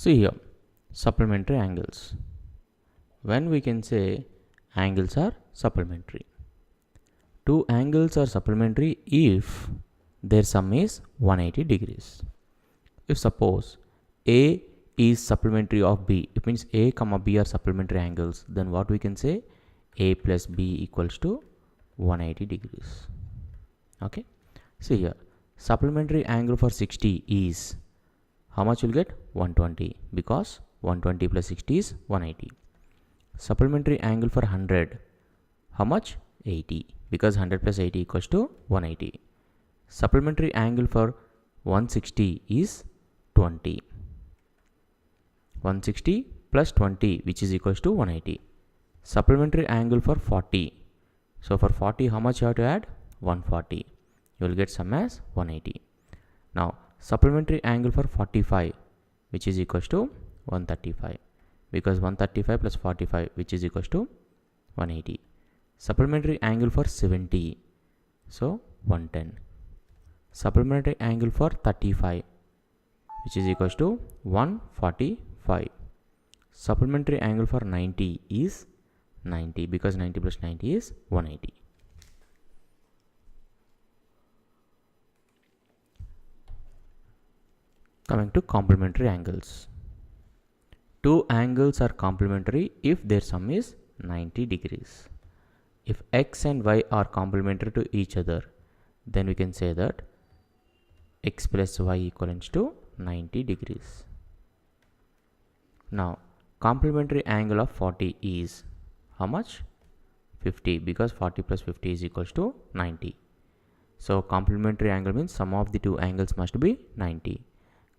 See here, supplementary angles. When we can say angles are supplementary. Two angles are supplementary if their sum is 180 degrees. If suppose A is supplementary of B, it means A comma B are supplementary angles, then what we can say? A plus B equals to 180 degrees. Okay. See here, supplementary angle for 60 is, how much you'll get? 120, because 120 plus 60 is 180. Supplementary angle for 100, how much? 80, because 100 plus 80 equals to 180. Supplementary angle for 160 is 20. 160 plus 20, which is equals to 180. Supplementary angle for 40. So for 40, how much you have to add? 140. You will get sum as 180. Now supplementary angle for 45, which is equals to 135, because 135 plus 45, which is equals to 180. Supplementary angle for 70, so 110. Supplementary angle for 35, which is equals to 145. Supplementary angle for 90 is 90, because 90 plus 90 is 180. Coming to complementary angles. Two angles are complementary if their sum is 90 degrees. If x and y are complementary to each other, then we can say that x plus y equals to 90 degrees. Now complementary angle of 40 is how much? 50, because 40 plus 50 is equals to 90. So complementary angle means sum of the two angles must be 90.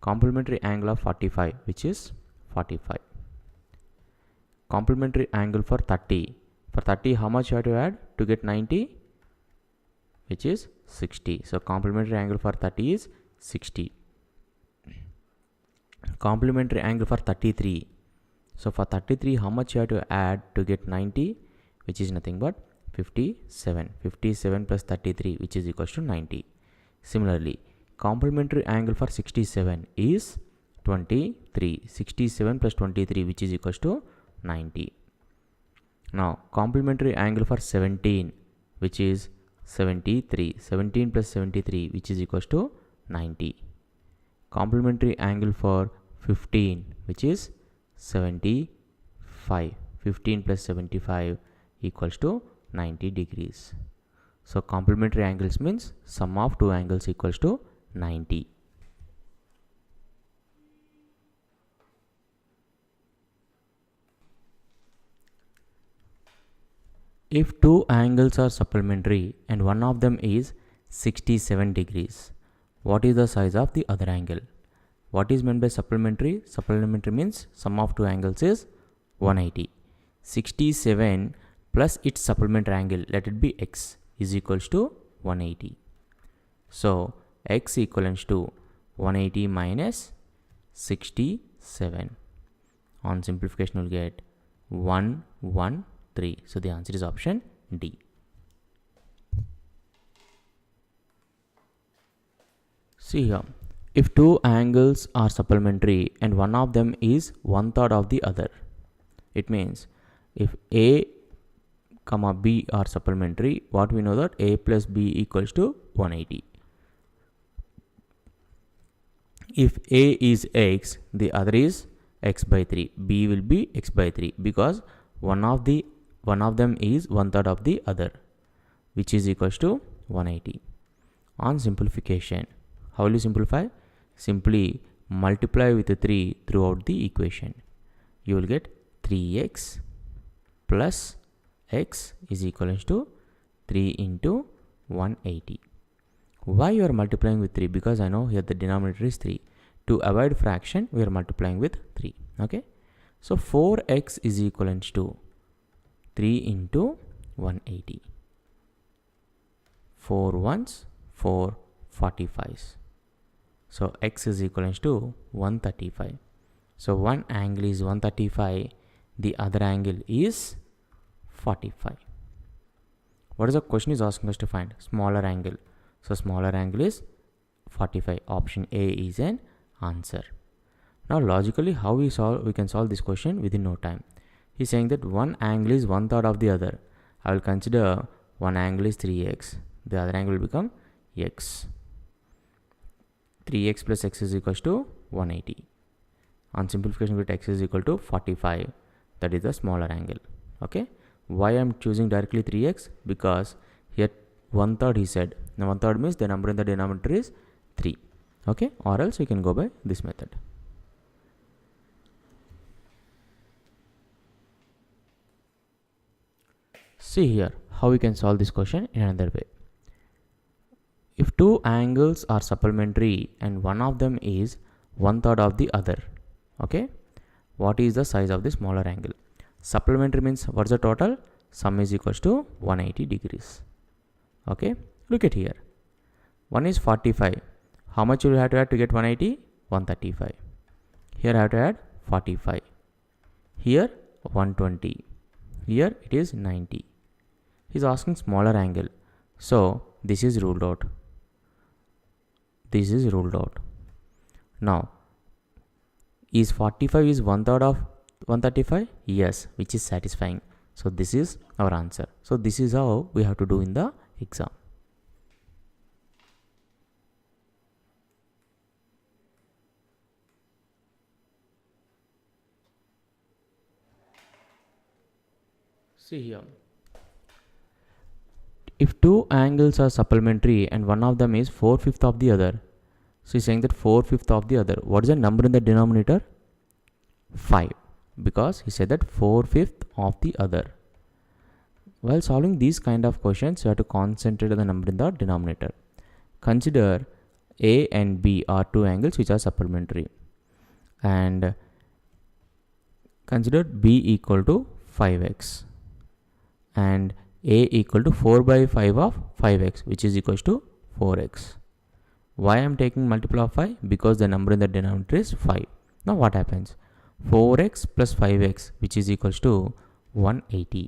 Complementary angle of 45, which is 45. Complementary angle for 30. For 30, how much you have to add to get 90? Which is 60. So complementary angle for 30 is 60. Complementary angle for 33. So for 33, how much you have to add to get 90? Which is nothing but 57. 57 plus 33, which is equals to 90. Similarly, complementary angle for 67 is 23. 67 plus 23, which is equals to 90. Now complementary angle for 17, which is 73. 17 plus 73, which is equals to 90. Complementary angle for 15, which is 75. 15 plus 75 equals to 90 degrees. So complementary angles means sum of two angles equals to 90. If two angles are supplementary and one of them is 67 degrees, what is the size of the other angle? What is meant by supplementary? Supplementary means sum of two angles is 180. 67 plus its supplementary angle, let it be x, is equals to 180. So x equals to 180 minus 67. On simplification, you will get 113. So the answer is option D. See here, if two angles are supplementary and one of them is 1/3 of the other, it means if A comma B are supplementary, what we know that A plus B equals to 180. If A is x, the other is x by 3. B will be x by 3, because one of them is 1/3 of the other, which is equals to 180. On simplification, how will you simplify? Simply multiply with 3 throughout the equation. You will get 3x plus x is equals to 3 into 180. Why you are multiplying with 3? Because I know here the denominator is 3. To avoid fraction, we are multiplying with 3. Okay. So 4x is equivalent to 3 into 180. 4 ones, 4 45s. So x is equivalent to 135. So one angle is 135, the other angle is 45. What is the question is asking us to find? Smaller angle. So smaller angle is 45. Option A is an answer. Now logically, how we can solve this question within no time. He's saying that one angle is 1/3 of the other. I will consider one angle is 3x. The other angle will become x. 3x plus x is equals to 180. On simplification, we get x is equal to 45. That is the smaller angle. Okay. Why I am choosing directly 3x? Because here 1/3 he said. Now 1/3 means the number in the denominator is 3. Okay. Or else we can go by this method. See here how we can solve this question in another way. If two angles are supplementary and one of them is 1/3 of the other, okay, what is the size of the smaller angle? Supplementary means what's the total? Sum is equals to 180 degrees. Okay, look at here. One is 45. How much you will have to add to get 180? 135. Here I have to add 45. Here 120. Here it is 90. He's asking smaller angle. So this is ruled out. This is ruled out. Now, is 45 is 1/3 of 135? Yes, which is satisfying. So this is our answer. So this is how we have to do in the exam. See here. If two angles are supplementary and one of them is 4/5 of the other, so he's saying that 4/5 of the other. What is the number in the denominator? 5. Because he said that 4/5 of the other. While solving these kind of questions, you have to concentrate on the number in the denominator. Consider A and B are two angles which are supplementary. And consider B equal to 5x. And A equal to 4 by 5 of 5x, which is equals to 4x. Why I am taking multiple of 5? Because the number in the denominator is 5. Now what happens? 4x plus 5x, which is equals to 180.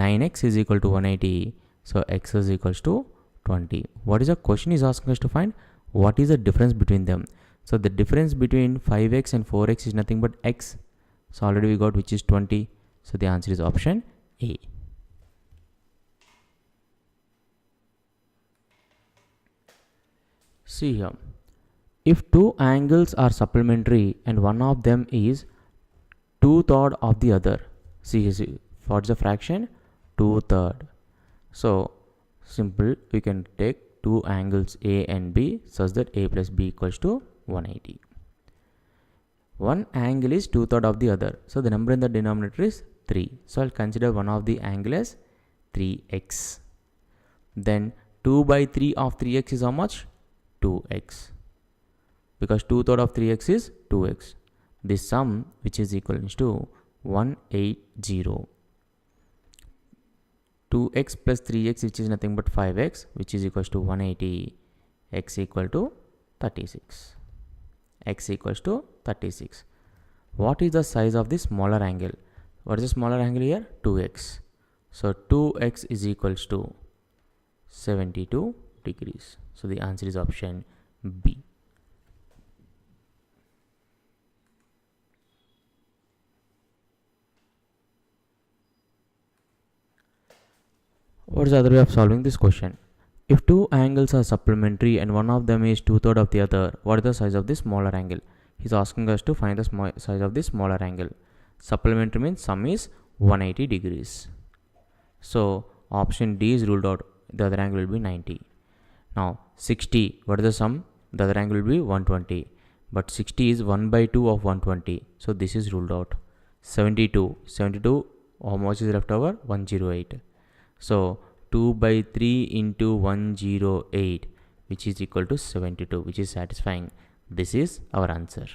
9x is equal to 180. So x is equals to 20. What is the question is asking us to find? What is the difference between them? So the difference between 5x and 4x is nothing but x. So already we got which is 20. So the answer is option A. See here. If two angles are supplementary and one of them is 2/3 of the other. See, what's the fraction? 2/3. So simple, we can take two angles A and B such that A plus B equals to 180. One angle is 2/3 of the other. So the number in the denominator is 3. So I'll consider one of the angle as 3x. Then 2 by 3 of 3x is how much? 2x. Because 2/3 of 3x is 2x. This sum which is equal to 180. 2x plus 3x which is nothing but 5x, which is equals to 180. X equal to 36. X equals to 36. What is the size of the smaller angle? What is the smaller angle here? 2x. So 2x is equals to 72 degrees. So the answer is option B. What is the other way of solving this question? If two angles are supplementary and one of them is 2/3 of the other, what is the size of the smaller angle? He's asking us to find the size of the smaller angle. Supplementary means sum is 180 degrees. So option D is ruled out. The other angle will be 90. Now 60, what is the sum? The other angle will be 120. But 60 is 1 by 2 of 120. So this is ruled out. 72, how much is left over? 108. So 2 by 3 into 108, which is equal to 72, which is satisfying. This is our answer.